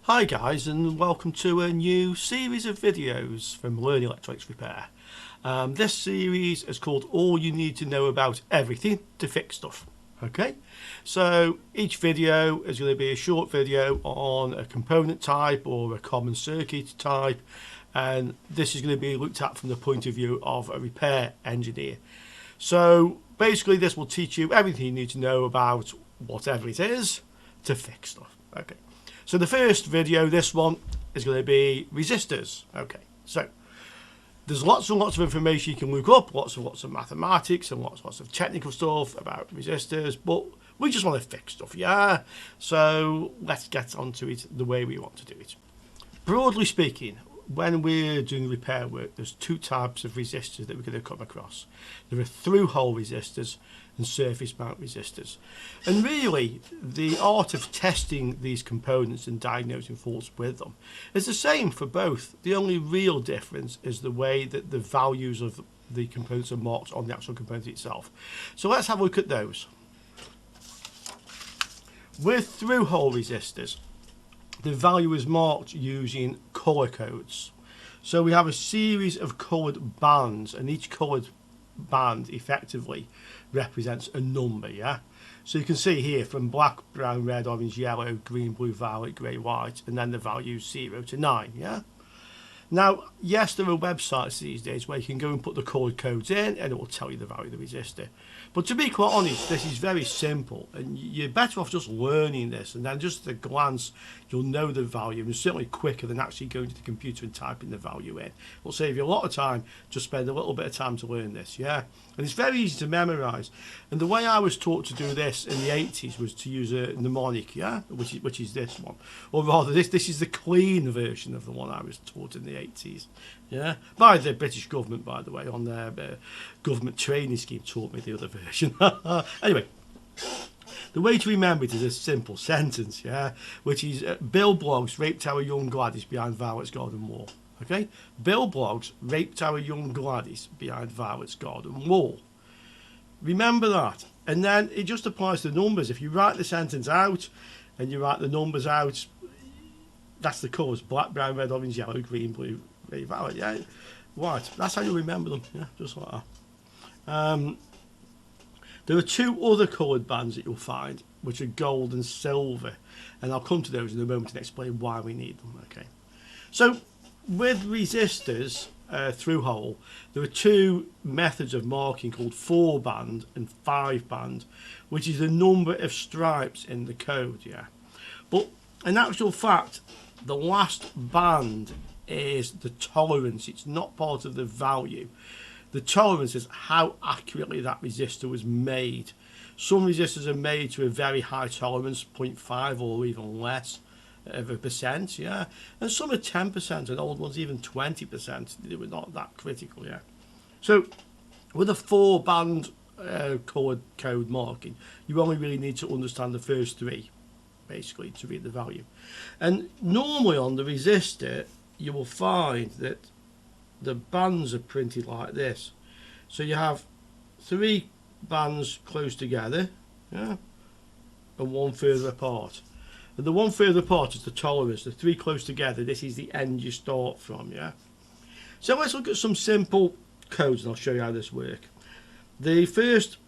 Hi guys, and welcome to a new series of videos from Learning Electronics Repair. This series is called All You Need to Know About Everything to Fix Stuff. Okay, so each video is going to be a short video on a component type or a common circuit type, and this is going to be looked at from the point of view of a repair engineer. So basically this will teach you everything you need to know about whatever it is to fix stuff. Okay. So the first video, this one, is going to be resistors. Okay, so there's lots and lots of information you can look up, lots of mathematics and lots of technical stuff about resistors, but we just want to fix stuff, yeah? So let's get onto it the way we want to do it. Broadly speaking, when we're doing repair work, there's two types of resistors that we're going to come across. There are through-hole resistors and surface mount resistors. And really, the art of testing these components and diagnosing faults with them is the same for both. The only real difference is the way that the values of the components are marked on the actual component itself. So let's have a look at those. With through-hole resistors, the value is marked using colour codes. So we have a series of coloured bands, and each coloured band effectively represents a number, yeah? So you can see here from black, brown, red, orange, yellow, green, blue, violet, grey, white, and then the values 0 to 9, yeah? Now, yes, there are websites these days where you can go and put the coloured codes in and it will tell you the value of the resistor. But to be quite honest, this is very simple, and you're better off just learning this, and then just at a glance you'll know the value, and it's certainly quicker than actually going to the computer and typing the value in. It'll save you a lot of time. Just spend a little bit of time to learn this, yeah? And it's very easy to memorise. And the way I was taught to do this in the 80s was to use a mnemonic, yeah? Which is this one. Or rather, this is the clean version of the one I was taught in the 80s. Yeah, by the British government, by the way, on their government training scheme, taught me the other version. Anyway, the way to remember it is a simple sentence, yeah, which is Bill Bloggs raped our young Gladys behind Violet's garden wall. Okay, Bill Bloggs raped our young Gladys behind Violet's garden wall. Remember that, and then it just applies to numbers. If you write the sentence out and you write the numbers out, that's the colours: black, brown, red, orange, yellow, green, blue, red, violet, yeah, white. That's how you remember them, yeah, just like that. There are two other coloured bands that you'll find, which are gold and silver, and I'll come to those in a moment and explain why we need them. Okay, so with resistors through hole, there are two methods of marking called 4-band and 5-band, which is the number of stripes in the code, yeah. But in actual fact, the last band is the tolerance. It's not part of the value. The tolerance is how accurately that resistor was made. Some resistors are made to a very high tolerance, 0.5 or even less of a percent, yeah. And some are 10%, and old ones even 20%. They were not that critical, yeah. So with a 4-band coloured code marking, you only really need to understand the first 3, basically, to read the value. And normally on the resistor, you will find that the bands are printed like this. So you have 3 bands close together, yeah, and 1 further apart. And the 1 further apart is the tolerance. The 3 close together, this is the end you start from, yeah. So let's look at some simple codes and I'll show you how this works. The first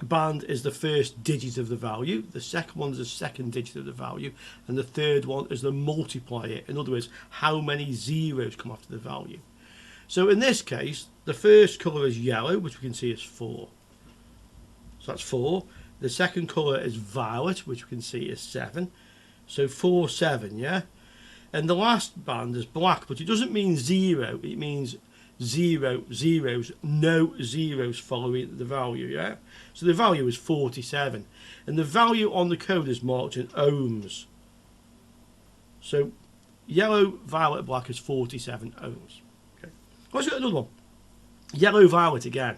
band is the first digit of the value, the second one is the second digit of the value, and the third one is the multiplier. In other words, how many zeros come after the value. So in this case, the first colour is yellow, which we can see is 4. So that's 4. The second colour is violet, which we can see is 7. So 4, 7, yeah? And the last band is black, but it doesn't mean 0, it means 0 zeros, no zeros following the value, yeah? So the value is 47, and the value on the code is marked in ohms. So yellow, violet, black is 47 ohms. Okay, let's look at another one. Yellow, violet again.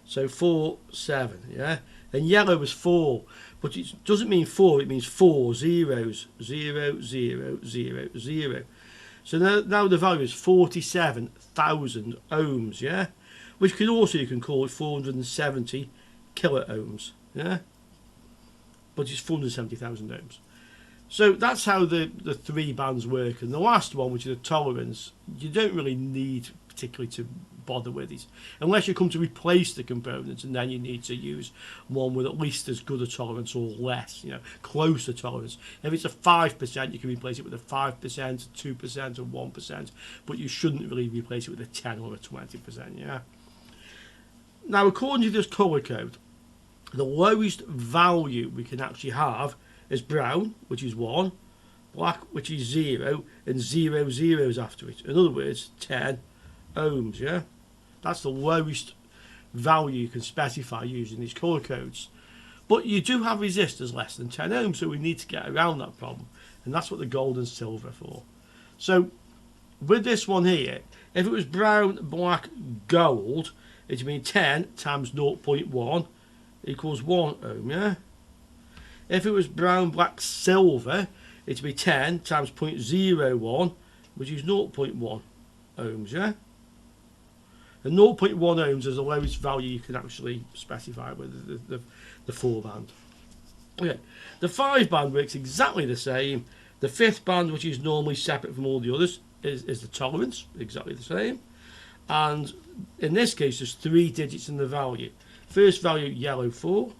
So 4, 7, yeah? And yellow is 4, but it doesn't mean 4, it means 4 zeros, 0, 0, 0, 0. So now the value is 47,000 ohms, yeah? Which could also, you can call it 470 kilo ohms, yeah? But it's 470,000 ohms. So that's how the 3 bands work. And the last one, which is a tolerance, you don't really need particularly to bother with it unless you come to replace the components, and then you need to use one with at least as good a tolerance or less, closer tolerance. If it's a 5%, you can replace it with a 5%, 2%, or 1%, but you shouldn't really replace it with a 10 or a 20%. Now, according to this colour code, the lowest value we can actually have is brown, which is 1, black, which is 0, and 0 zeros after it. In other words, 10 ohms. That's the lowest value you can specify using these colour codes. But you do have resistors less than 10 ohms, so we need to get around that problem, and that's what the gold and silver are for. So with this one here, if it was brown, black, gold, it would mean 10 times 0.1 equals 1 ohm. If it was brown, black, silver, it would be 10 times 0.01, which is 0.1 ohms. And 0.1 ohms is the lowest value you can actually specify with the 4 band. Okay, the 5 band works exactly the same. The 5th band, which is normally separate from all the others, is the tolerance, exactly the same. And in this case, there's 3 digits in the value. First value, yellow 4,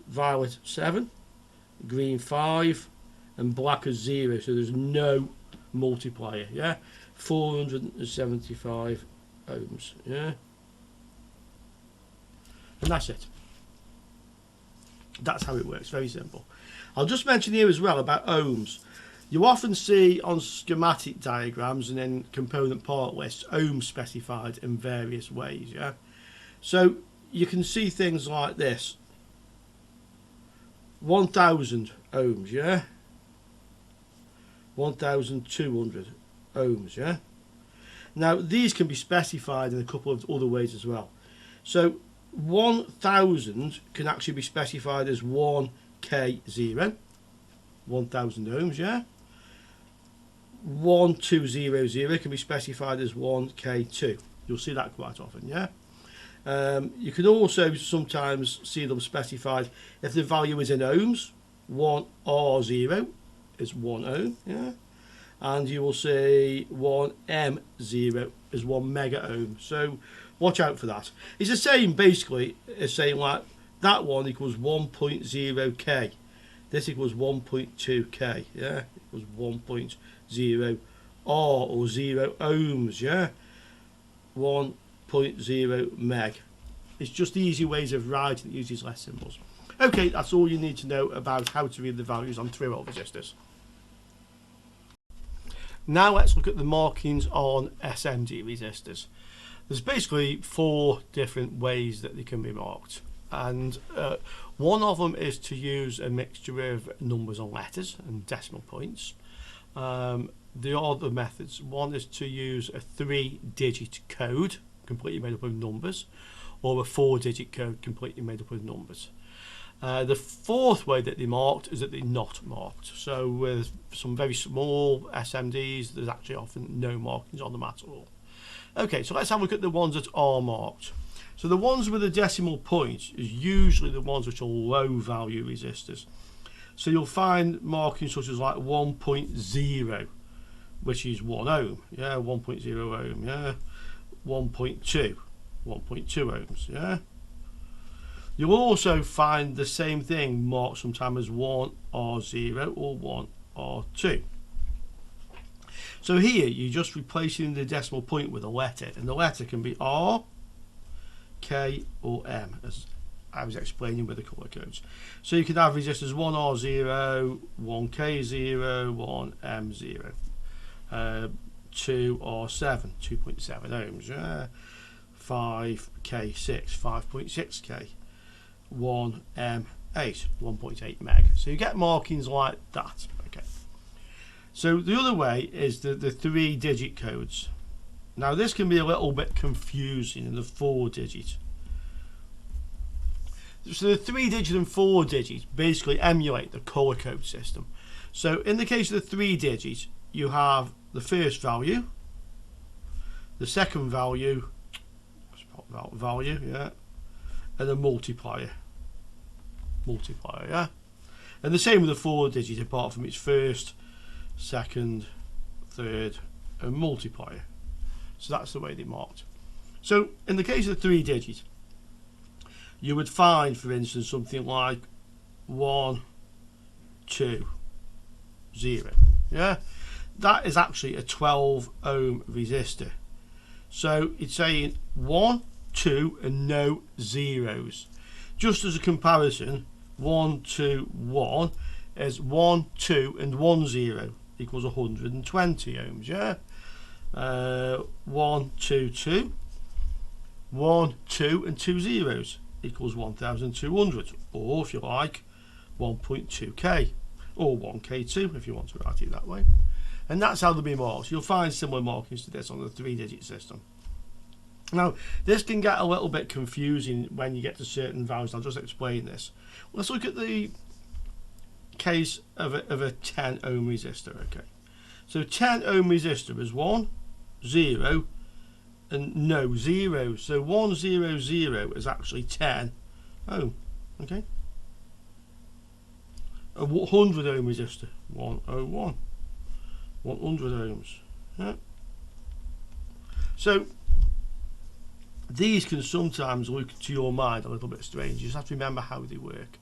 violet 7, green 5, and black is 0. So there's no multiplier. 475 ohms. And that's it. That's how it works. Very simple. I'll just mention here as well about ohms. You often see on schematic diagrams and in component part lists ohms specified in various ways. So you can see things like this: 1000 ohms, 1200 ohms. Now these can be specified in a couple of other ways as well. So 1000 can actually be specified as 1K0, 1000 ohms. 1200 can be specified as 1K2. You'll see that quite often. You can also sometimes see them specified if the value is in ohms. 1R0 is 1 ohm, and you will see 1M0 is 1 mega ohm. So watch out for that. It's the same basically as saying like that one equals 1.0K. This equals 1.2K. Equals 1.0 R or 0 ohms. 1.0 meg. It's just easy ways of writing that uses less symbols. Okay, that's all you need to know about how to read the values on through-hole resistors. Now let's look at the markings on SMD resistors. There's basically 4 different ways that they can be marked, and one of them is to use a mixture of numbers and letters and decimal points. The other methods, one is to use a 3-digit code completely made up of numbers, or a 4-digit code completely made up of numbers. The 4th way that they're marked is that they're not marked. So with some very small SMDs, there's actually often no markings on them at all. Okay, so let's have a look at the ones that are marked. So the ones with a decimal point is usually the ones which are low value resistors. So you'll find markings such as like 1.0, which is 1 ohm, 1.0 ohm, 1.2, 1.2 ohms, You'll also find the same thing marked sometimes as 1R0 or 1R2. So here you're just replacing the decimal point with a letter, and the letter can be R, K or M, as I was explaining with the colour codes. So you can have resistors 1R0, 1K0, 1M0, 2R7, 2.7 ohms, 5K6, 5.6K, 1M8, 1.8 meg. So you get markings like that. Okay. So the other way is the 3-digit codes. Now this can be a little bit confusing in the 4-digit. So the 3-digit and 4-digit basically emulate the colour code system. So in the case of the 3-digit, you have the first value, the second value, and a multiplier. And the same with the 4 digit, apart from its first, second, third and multiplier. So that's the way they're marked. So in the case of the 3 digit, you would find, for instance, something like 1, 2, 0. Yeah, that is actually a 12 ohm resistor. So it's saying 1, 2 and no zeros. Just as a comparison, 1, 2, 1 is 1, 2 and 1 0 equals 120 ohms. Yeah. 1, 2, 2, 1, 2 and 2 zeros equals 1200, or if you like 1.2k, or 1k2 if you want to write it that way. And that's how they'll be marked. You'll find similar markings to this on the 3 digit system. Now this can get a little bit confusing when you get to certain values. I'll just explain this. Let's look at the case of a 10 ohm resistor. Okay, so 10 ohm resistor is 1, 0 and no zeros. So 1, 0, 0 is actually 10 ohm. Okay, a 100 ohm resistor, 101, 100 ohms. Yeah. So these can sometimes look to your mind a little bit strange. You just have to remember how they work.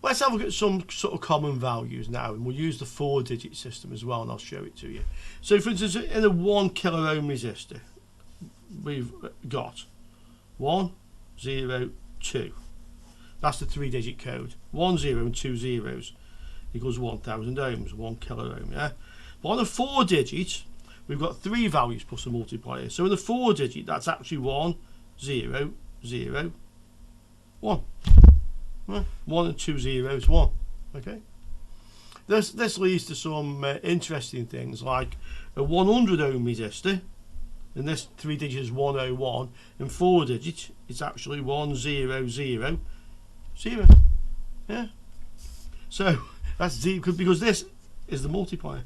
Let's have a look at some sort of common values now, and we'll use the 4 digit system as well, and I'll show it to you. So for instance, in a 1 kilo ohm resistor, we've got 1, 0, 2. That's the 3 digit code. 1 0 and 2 zeros equals 1000 ohms, 1 kilo ohm. Yeah. But on a 4 digit, we've got 3 values plus a multiplier. So in the 4 digit, that's actually 1, 0, 0, 1. 1 and 2 zeros, 1. Okay. This leads to some interesting things, like a 100 ohm resistor, and this 3 digit is 101, and 4 digit it's actually 1000. 0. Yeah. So that's 0 because this is the multiplier.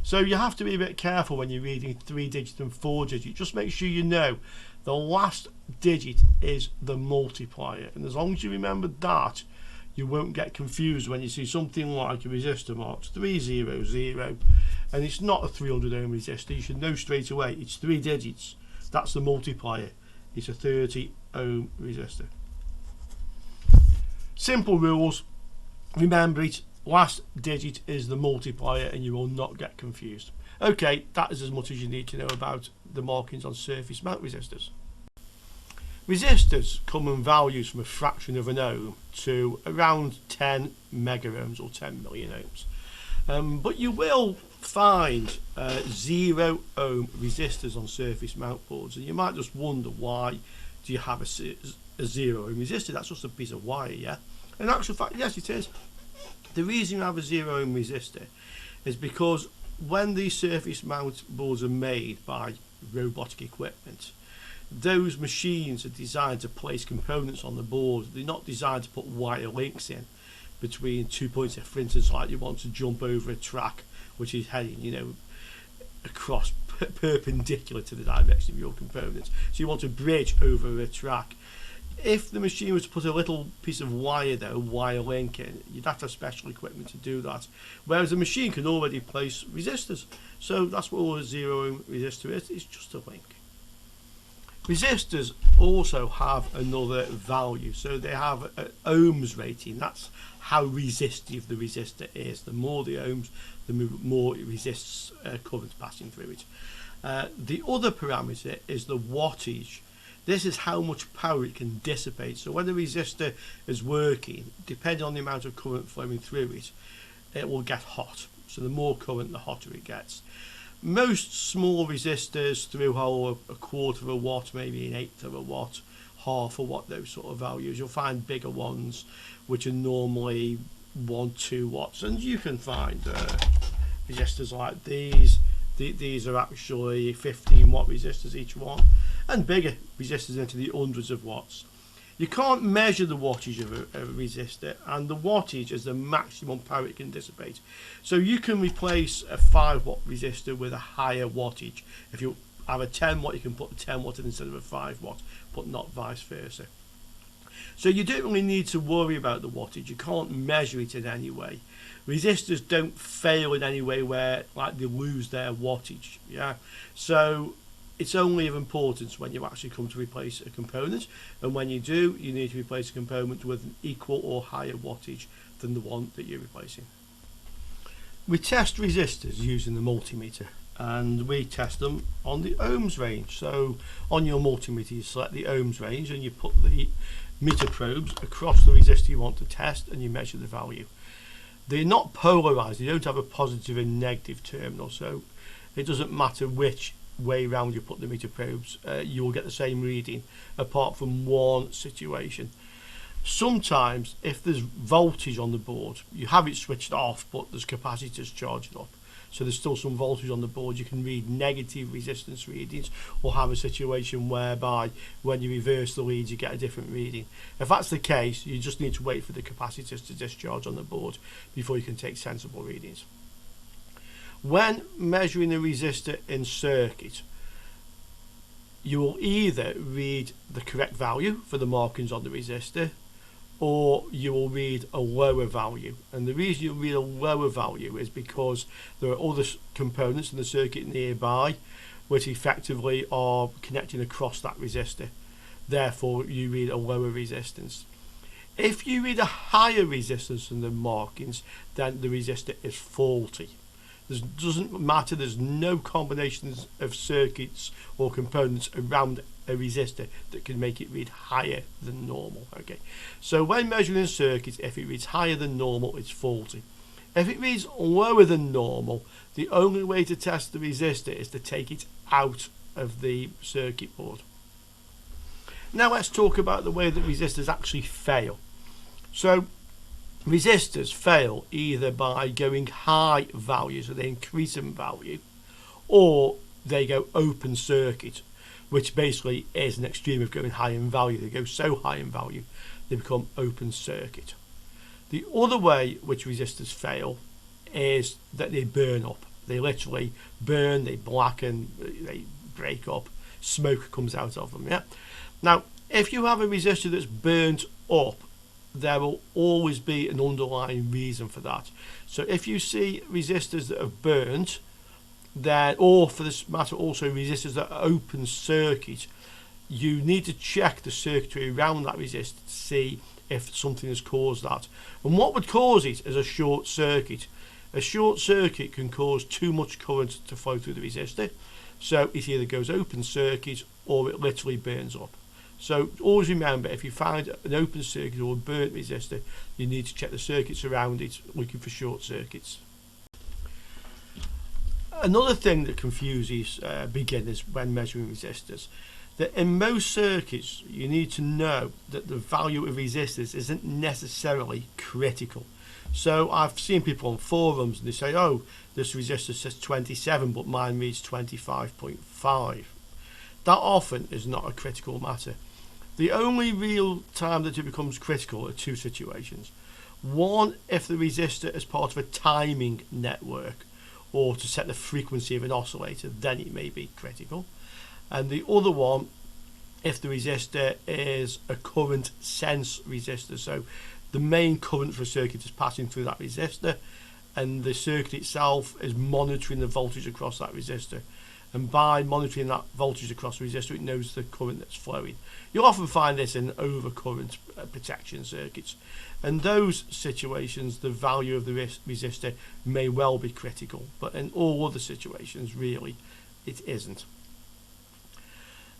So you have to be a bit careful when you're reading 3 digit and 4 digit. Just make sure you know the last digit is the multiplier, and as long as you remember that, you won't get confused when you see something like a resistor marked 300, and it's not a 300 ohm resistor. You should know straight away it's 3 digits. That's the multiplier. It's a 30 ohm resistor. Simple rules. Remember it. Last digit is the multiplier, and you will not get confused. Okay, that is as much as you need to know about the markings on surface mount resistors. Resistors come in values from a fraction of an ohm to around 10 mega ohms or 10 million ohms. But you will find 0 ohm resistors on surface mount boards, and you might just wonder, why do you have a 0 ohm resistor? That's just a piece of wire, yeah? In actual fact, yes, it is. The reason you have a 0 ohm resistor is because when these surface mount boards are made by robotic equipment, those machines are designed to place components on the board. They're not designed to put wire links in between 2 points. For instance, like you want to jump over a track which is heading, you know, across perpendicular to the direction of your components. So you want to bridge over a track. If the machine was to put a little piece of wire there, a wire link in, you'd have to have special equipment to do that. Whereas the machine can already place resistors. So that's what a 0 ohm resistor is. It's just a link. Resistors also have another value. So they have an ohms rating. That's how resistive the resistor is. The more the ohms, the more it resists current passing through it. The other parameter is the wattage. This is how much power it can dissipate. So when the resistor is working, depending on the amount of current flowing through it, it will get hot. So the more current, the hotter it gets. Most small resistors, Throughhole, a quarter of a watt, maybe an eighth of a watt, half a watt, those sort of values. You'll find bigger ones, which are normally 1, 2 watts. And you can find resistors like these. These are actually 15 watt resistors each one, and bigger resistors into the hundreds of watts. You can't measure the wattage of a resistor, and the wattage is the maximum power it can dissipate. So you can replace a 5 watt resistor with a higher wattage. If you have a 10 watt, you can put a 10 watt in instead of a 5 watt, but not vice versa. So you don't really need to worry about the wattage. You can't measure it in any way. Resistors don't fail in any way where like they lose their wattage. Yeah. So it's only of importance when you actually come to replace a component, and when you do, you need to replace a component with an equal or higher wattage than the one that you're replacing. We test resistors using the multimeter, and we test them on the ohms range. So on your multimeter you select the ohms range and you put the meter probes across the resistor you want to test and you measure the value. They're not polarized, they don't have a positive and negative terminal, so it doesn't matter which way round you put the meter probes, you will get the same reading apart from one situation. Sometimes if there's voltage on the board, you have it switched off but there's capacitors charged up, so there's still some voltage on the board, you can read negative resistance readings or have a situation whereby when you reverse the leads you get a different reading. If that's the case, you just need to wait for the capacitors to discharge on the board before you can take sensible readings. When measuring a resistor in circuit, you will either read the correct value for the markings on the resistor, or you will read a lower value. And the reason you read a lower value is because there are other components in the circuit nearby which effectively are connecting across that resistor. Therefore you read a lower resistance. If you read a higher resistance than the markings, then the resistor is faulty. It doesn't matter, there's no combinations of circuits or components around a resistor that can make it read higher than normal. Okay, so when measuring circuits, if it reads higher than normal, it's faulty. If it reads lower than normal, the only way to test the resistor is to take it out of the circuit board. Now let's talk about the way that resistors actually fail. So resistors fail either by going high value, so they increase in value, or they go open circuit, which basically is an extreme of going high in value. They go so high in value they become open circuit. The other way which resistors fail is that they burn up. They literally burn, they blacken, they break up, smoke comes out of them. Yeah. Now if you have a resistor that's burnt up, there will always be an underlying reason for that. So if you see resistors that have burnt, then, or for this matter also resistors that are open circuit, you need to check the circuitry around that resistor to see if something has caused that. And what would cause it is a short circuit. A short circuit can cause too much current to flow through the resistor, so it either goes open circuit or it literally burns up. So always remember, if you find an open circuit or a burnt resistor, you need to check the circuits around it, looking for short circuits. Another thing that confuses beginners when measuring resistors, that in most circuits you need to know that the value of resistors isn't necessarily critical. So I've seen people on forums and they say, oh, this resistor says 27 but mine reads 25.5. That often is not a critical matter. The only real time that it becomes critical are two situations. One, if the resistor is part of a timing network or to set the frequency of an oscillator, then it may be critical. And the other one, if the resistor is a current sense resistor, so the main current for a circuit is passing through that resistor and the circuit itself is monitoring the voltage across that resistor. And by monitoring that voltage across the resistor, it knows the current that's flowing. You'll often find this in overcurrent protection circuits. In those situations, the value of the resistor may well be critical, but in all other situations, really, it isn't.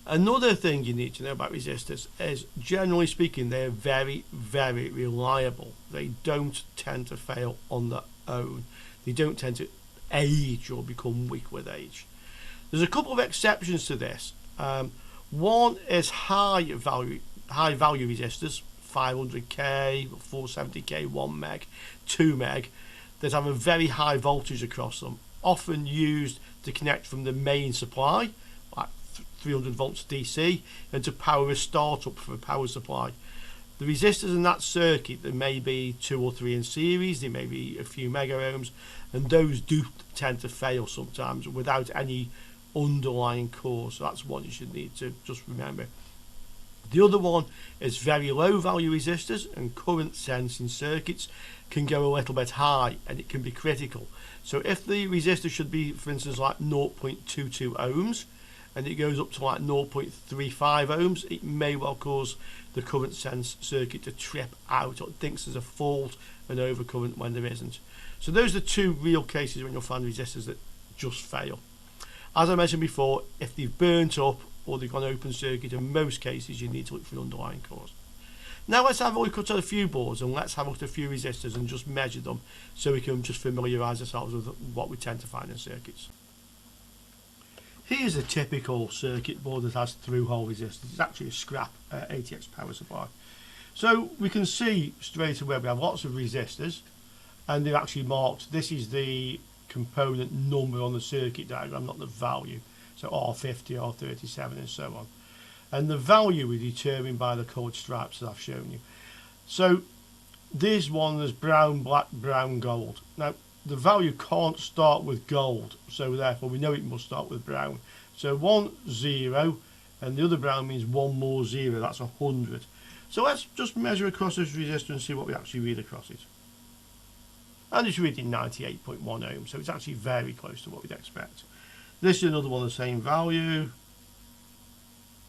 Another thing you need to know about resistors is, generally speaking, they're very, very reliable. They don't tend to fail on their own. They don't tend to age or become weak with age. There's a couple of exceptions to this. One is high value resistors, 500k, 470k, 1 meg, 2 meg, that have a very high voltage across them, often used to connect from the main supply, like 300 volts DC, and to power a startup for a power supply. The resistors in that circuit, there may be 2 or 3 in series, there may be a few mega ohms, and those do tend to fail sometimes without any underlying cause. So that's one you should need to just remember. The other one is very low value resistors, and current sensing circuits can go a little bit high and it can be critical. So if the resistor should be, for instance, like 0.22 ohms and it goes up to like 0.35 ohms, it may well cause the current sense circuit to trip out, or it thinks there's a fault and overcurrent when there isn't. So those are two real cases when you'll find resistors that just fail. As I mentioned before, if they've burnt up or they've gone open circuit, in most cases you need to look for an underlying cause. Now let's have a look at a few boards and let's have a look at a few resistors and just measure them so we can just familiarise ourselves with what we tend to find in circuits. Here's a typical circuit board that has through-hole resistors. It's actually a scrap ATX power supply. So we can see straight away we have lots of resistors and they're actually marked. This is the component number on the circuit diagram, not the value. So R50, R37 and so on. And the value is determined by the coloured stripes that I've shown you. So this one is brown, black, brown, gold. Now the value can't start with gold, so therefore we know it must start with brown. So 1 0 and the other brown means one more 0, that's 100. So let's just measure across this resistor and see what we actually read across it. And it's reading 98.1 ohms, so it's actually very close to what we'd expect. This is another one of the same value.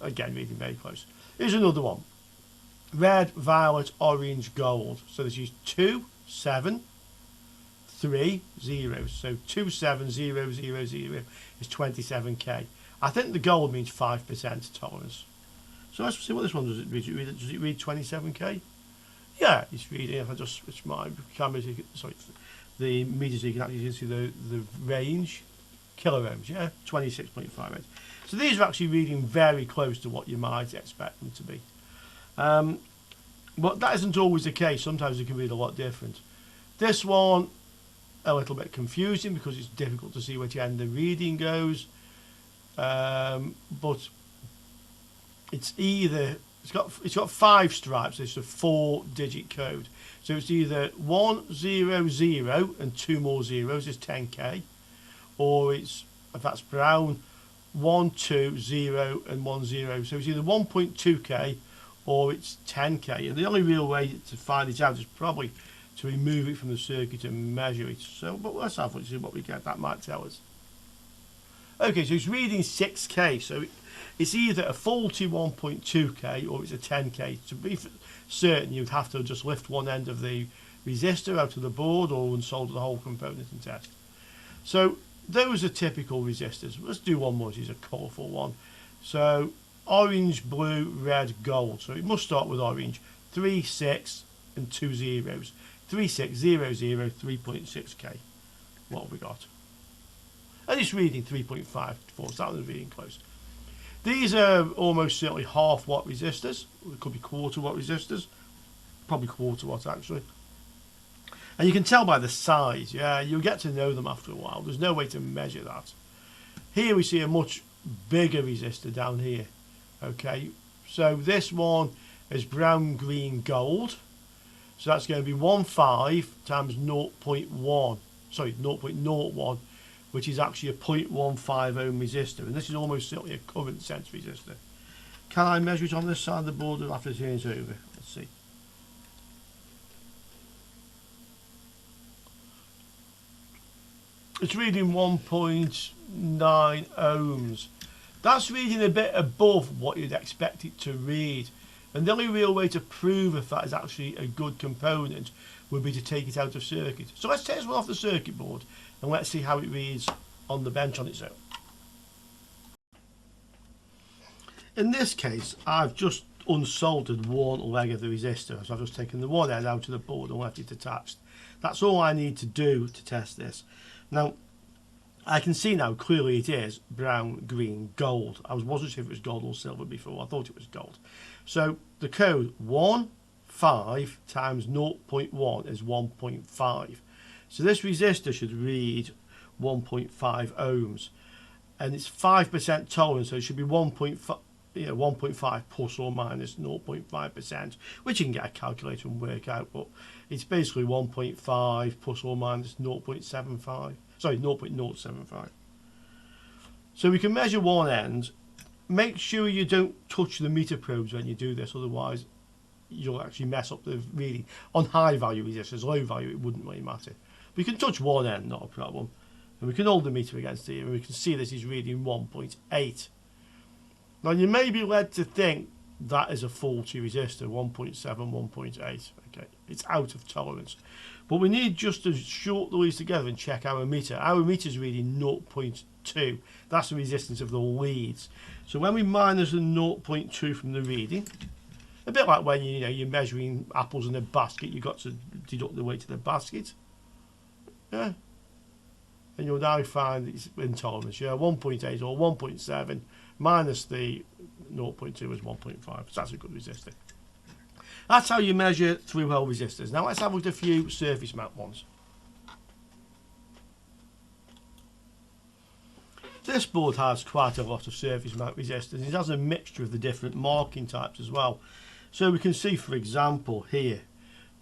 Again, reading very close. Here's another one. Red, violet, orange, gold. So this is 2, 7, 3, 0. So 2, 7, 0, 0, 0 is 27k. I think the gold means 5% tolerance. So let's see what this one does. Does it read 27k? Yeah, it's reading. If I just switch my camera, sorry, the meter, so you can actually see the range. Kilo ohms, yeah, 26.58. So these are actually reading very close to what you might expect them to be. But that isn't always the case. Sometimes they can read a lot different. This one, a little bit confusing because it's difficult to see which end the reading goes. But it's either, it's got 5 stripes. It's a 4-digit code. So it's either 1 0 0 and 2 more zeros is 10k, or it's, if that's brown, 1 2 0 and 1 0. So it's either 1.2k or it's 10k. And the only real way to find it out is probably to remove it from the circuit and measure it. So, but let's have a look, see what we get. That might tell us. Okay, so it's reading 6k. So it's either a faulty 1.2k or it's a 10k. To be certain, you'd have to just lift one end of the resistor out of the board or unsolder the whole component and test. So those are typical resistors. Let's do one more. This is a colourful one. So orange, blue, red, gold. So it must start with orange. 3, 6 and 2 zeros. 3, 6, 0, 0, 3.6k. What have we got? And it's reading 3.54, so that one's reading close. These are almost certainly half watt resistors. It could be quarter watt resistors. Probably quarter watt actually. And you can tell by the size, yeah, you'll get to know them after a while. There's no way to measure that. Here we see a much bigger resistor down here. Okay, so this one is brown, green, gold. So that's going to be 1.5 times 0.1, sorry, 0.01, which is actually a 0.15 ohm resistor. And this is almost certainly a current sense resistor. Can I measure it on this side of the board or after turning it over? Let's see. It's reading 1.9 ohms. That's reading a bit above what you'd expect it to read. And the only real way to prove if that is actually a good component would be to take it out of circuit. So let's take this one off the circuit board and let's see how it reads on the bench on its own. In this case, I've just unsoldered one leg of the resistor. So I've just taken the one end out of the board and left it attached. That's all I need to do to test this. Now, I can see now clearly it is brown, green, gold. I wasn't sure if it was gold or silver before. I thought it was gold. So the code 1.5 times 0.1 is 1.5. So this resistor should read 1.5 ohms. And it's 5% tolerance, so it should be 1.5 plus or minus 0.5%, which you can get a calculator and work out, but it's basically 1.5 plus or minus 0.75. Sorry, 0.075. So we can measure one end make sure you don't touch the meter probes when you do this, otherwise you'll actually mess up the reading. On high value resistors, low value it wouldn't really matter. We can touch one end, not a problem. And we can hold the meter against here and we can see this is reading 1.8. Now you may be led to think that is a faulty resistor, 1.7, 1.8. Okay, it's out of tolerance. But we need just to short the leads together and check our meter. Our meter is reading 0.2. That's the resistance of the leads. So when we minus the 0.2 from the reading, a bit like when you're measuring apples in a basket, you've got to deduct the weight of the basket. Yeah. And you'll now find it's intolerance. Yeah, 1.8 or 1.7 minus the 0.2 is 1.5. So that's a good resistor. That's how you measure through-hole resistors. Now let's have a look at a few surface mount ones. This board has quite a lot of surface mount resistors. It has a mixture of the different marking types as well. So we can see, for example, here,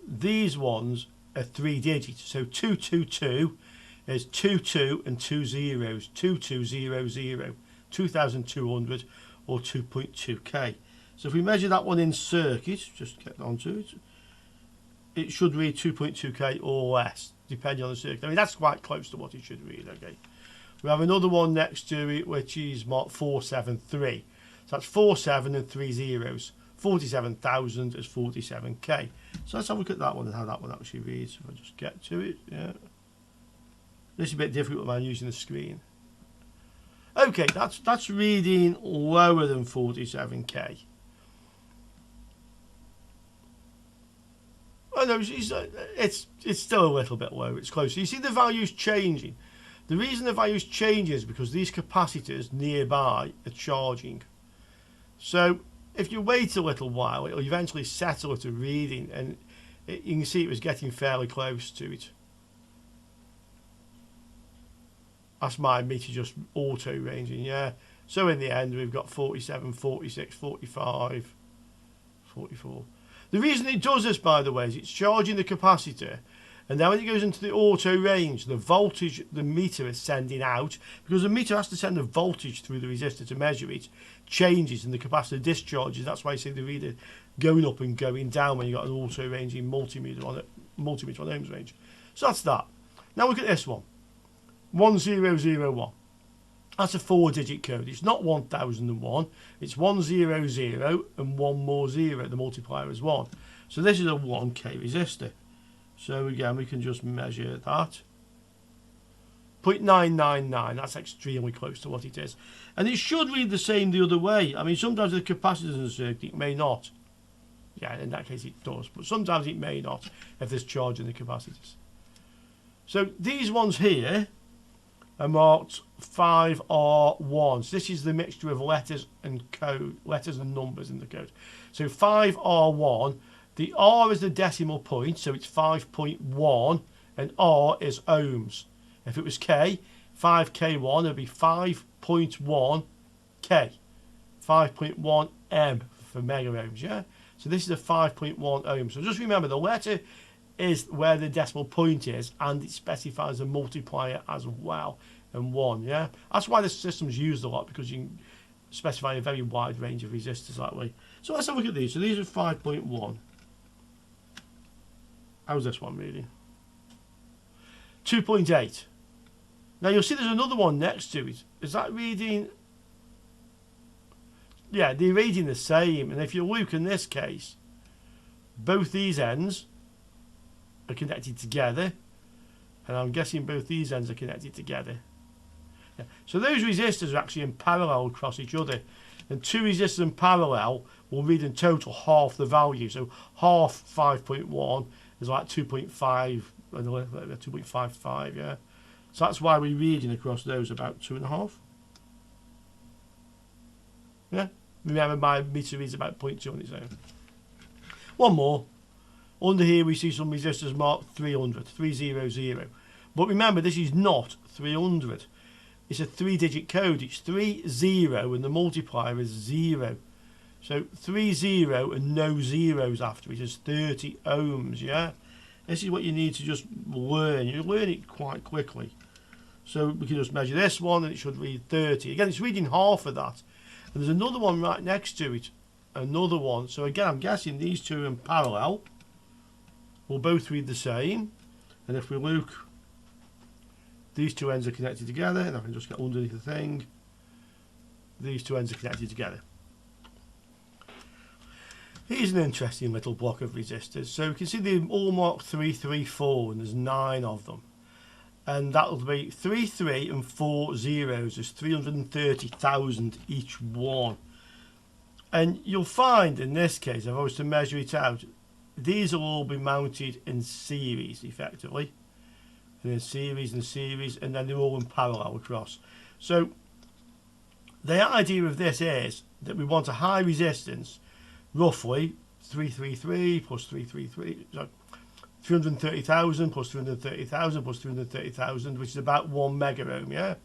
these ones are 3 digits. So 222 is 22 and 2 zeros, 2200, 2200 or 2.2k. So if we measure that one in circuit, just get onto it, it should read 2.2k or less, depending on the circuit. I mean, that's quite close to what it should read, okay. We have another one next to it, which is marked 473. So that's 47 and 3 zeros. 47,000 is 47k. So let's have a look at that one and how that one actually reads. If I just get to it, yeah. This is a bit difficult when I'm using the screen. Okay, that's reading lower than 47k. Oh no, it's still a little bit low. It's closer. You see the values changing. The reason the values change is because these capacitors nearby are charging. So if you wait a little while, it'll eventually settle at a reading, and you can see it was getting fairly close to it. That's my meter just auto ranging, yeah. So in the end, we've got 47, 46, 45, 44. The reason it does this, by the way, is it's charging the capacitor, and then when it goes into the auto range, the voltage the meter is sending out, because the meter has to send the voltage through the resistor to measure it, changes and the capacitor discharges. That's why you see the reader going up and going down when you've got an auto ranging multimeter on ohms range. So that's that. Now look at this one. 1001. That's a 4-digit code. It's not 1001. It's 100 and one more 0. The multiplier is 1. So this is a 1k resistor. So again, we can just measure that. 0.999. That's extremely close to what it is. And it should read the same the other way. I mean, sometimes the capacitors in the circuit it may not. Yeah, in that case it does. But sometimes it may not if there's charge in the capacitors. So these ones here are marked 5R1. So this is the mixture of letters and code, letters and numbers in the code. So 5R1, the R is the decimal point, so it's 5.1, and R is ohms. If it was K, 5K1 would be 5.1K, 5.1 M for mega ohms, yeah? So this is a 5.1 ohms. So just remember, the letter is where the decimal point is, and it specifies a multiplier as well, and 1, yeah? That's why the system's used a lot, because you can specify a very wide range of resistors that way. So let's have a look at these. So these are 5.1. How's this one reading? 2.8. Now you'll see there's another one next to it. Is that reading? Yeah, they're reading the same. And if you look in this case, both these ends are connected together. And I'm guessing both these ends are connected together. Yeah. So those resistors are actually in parallel across each other. And two resistors in parallel will read in total half the value. So half 5.1 is like 2.5, 2.55, yeah. So that's why we're reading across those about 2.5. Yeah. Remember, my meter reads about 0.2 on its own. One more. Under here we see some resistors marked 300, 300. But remember, this is not 300. It's a 3-digit code. It's 30 and the multiplier is 0. So 30 and no zeros after it is 30 ohms, yeah? This is what you need to just learn. You learn it quite quickly. So we can just measure this one and it should read 30. Again, it's reading half of that. And there's another one right next to it, another one. So again, I'm guessing these two are in parallel will both read the same. And if we look, these two ends are connected together, and I can just get underneath the thing. These two ends are connected together. Here's an interesting little block of resistors. So you can see they're all marked 3, 3, 4, and there's 9 of them. And that will be 3, 3 and 4 zeros. There's 330,000 each one. And you'll find in this case, if I was to measure it out, these will all be mounted in series effectively. And in series and series, and then they're all in parallel across. So the idea of this is that we want a high resistance, roughly 333 plus 333, so 330,000 plus 330,000 plus 330,000, which is about 1 mega ohm, yeah?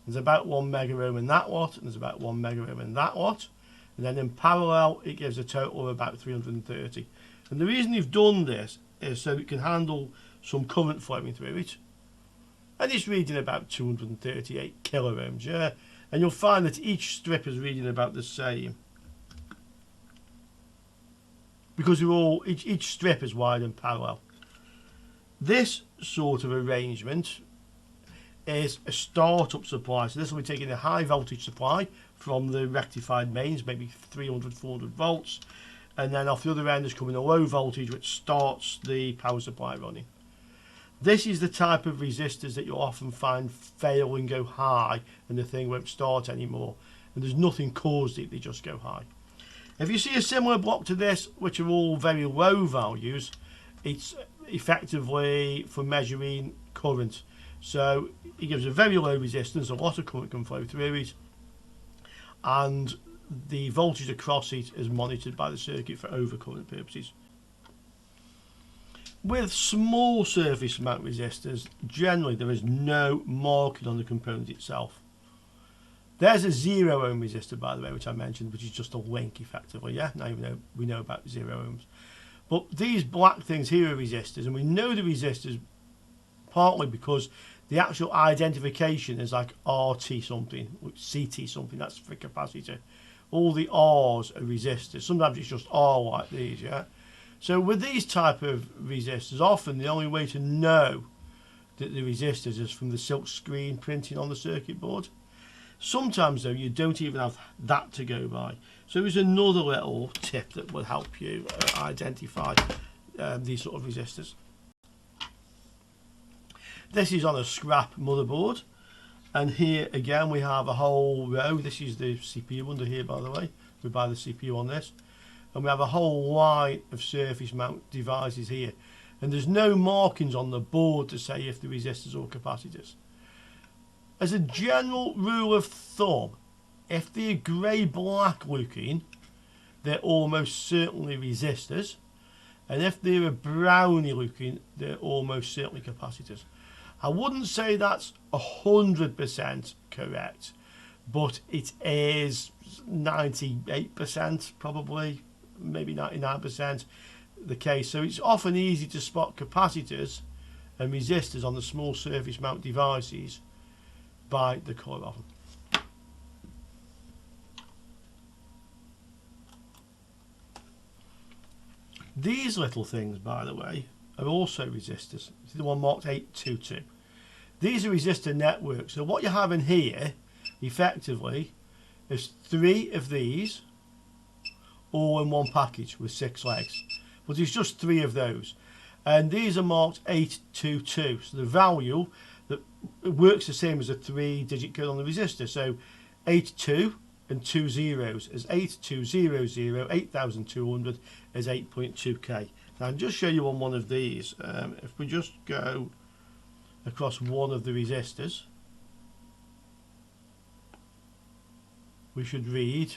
There's about 1 mega ohm in that lot, and there's about 1 mega ohm in that lot. And then in parallel, it gives a total of about 330. And the reason you've done this is so it can handle some current flowing through it. And it's reading about 238 kilo ohms, yeah? And you'll find that each strip is reading about the same. Because they're all, each strip is wired in parallel. This sort of arrangement is a startup supply. So this will be taking a high voltage supply from the rectified mains, maybe 300, 400 volts. And then off the other end is coming a low voltage which starts the power supply running. This is the type of resistors that you'll often find fail and go high and the thing won't start anymore. And there's nothing caused it, they just go high. If you see a similar block to this, which are all very low values, it's effectively for measuring current. So it gives a very low resistance, a lot of current can flow through it, and the voltage across it is monitored by the circuit for overcurrent purposes. With small surface mount resistors, generally there is no marking on the component itself. There's a 0 ohm resistor, by the way, which I mentioned, which is just a link effectively, yeah? Now we know about 0 ohms. But these black things here are resistors, and we know the resistors partly because the actual identification is like RT something, CT something, that's for capacitor. All the R's are resistors. Sometimes it's just R like these, yeah? So with these type of resistors, often the only way to know that the resistors is from the silk screen printing on the circuit board. Sometimes though you don't even have that to go by. So there's another little tip that will help you identify these sort of resistors. This is on a scrap motherboard, and here again we have a whole row. This is the CPU under here, by the way. We buy the CPU on this, and we have a whole line of surface mount devices here, and there's no markings on the board to say if the resistors or capacitors. As a general rule of thumb, if they're grey-black looking, they're almost certainly resistors, and if they're a browny looking, they're almost certainly capacitors. I wouldn't say that's 100% correct, but it is 98% probably, maybe 99% the case. So it's often easy to spot capacitors and resistors on the small surface mount devices by the colour of them. These little things, by the way, are also resistors. See the one marked 822. These are resistor networks. So what you have in here, effectively, is 3 of these, all in one package with 6 legs. But it's just 3 of those. And these are marked 822. So the value that it works the same as a 3-digit code on the resistor. So 82 and 2 zeros is 8200, 8200 is 8.2k. Now I'll just show you on one of these. If we just go across one of the resistors, we should read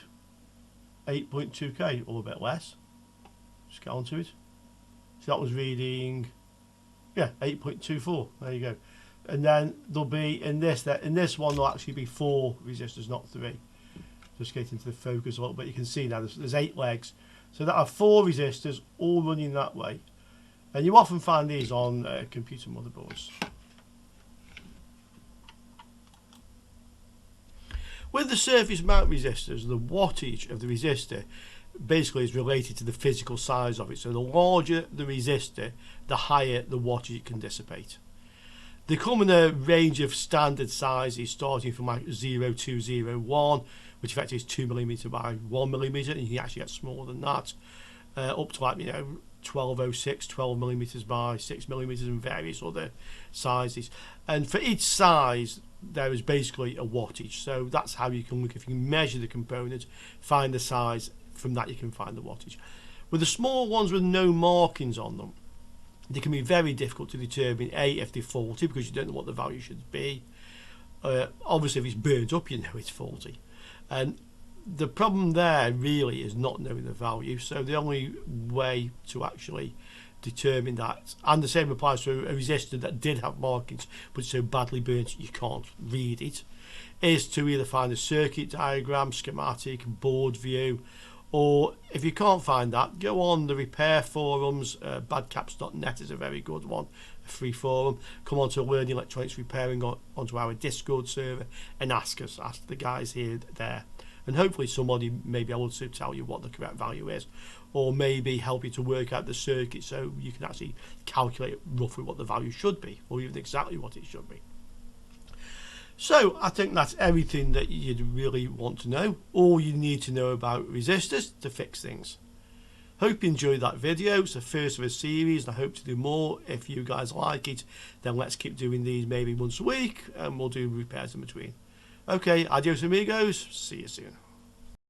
8.2k or a bit less. Just get onto it. So that was reading, yeah, 8.24. There you go. And then there'll be in this one there'll actually be 4 resistors, not 3. Just get into the focus a little bit. You can see now there's 8 legs. So that are 4 resistors all running that way. And you often find these on computer motherboards. With the surface mount resistors, the wattage of the resistor basically is related to the physical size of it. So the larger the resistor, the higher the wattage it can dissipate. They come in a range of standard sizes, starting from like 0201, which effectively is 2mm by 1mm, and you can actually get smaller than that, up to like 1206, 12mm by 6mm, and various other sizes. And for each size, there is basically a wattage. So that's how you can look. If you can measure the component, find the size, from that you can find the wattage. With the small ones with no markings on them, they can be very difficult to determine, A, if they're faulty, because you don't know what the value should be. Obviously, if it's burnt up, you know it's faulty. And the problem there really is not knowing the value. So the only way to actually determine that, and the same applies to a resistor that did have markings but so badly burnt you can't read it, is to either find a circuit diagram, schematic, board view, or if you can't find that, go on the repair forums. Badcaps.net is a very good one, a free forum. Come on to Learning Electronics Repairing onto our Discord server and ask the guys here there, and hopefully somebody may be able to tell you what the correct value is, or maybe help you to work out the circuit so you can actually calculate roughly what the value should be, or even exactly what it should be. So I think that's everything that you'd really want to know, all you need to know about resistors to fix things. Hope you enjoyed that video. It's the first of a series, and I hope to do more. If you guys like it, then let's keep doing these maybe once a week, and we'll do repairs in between. Okay, adios amigos, see you soon.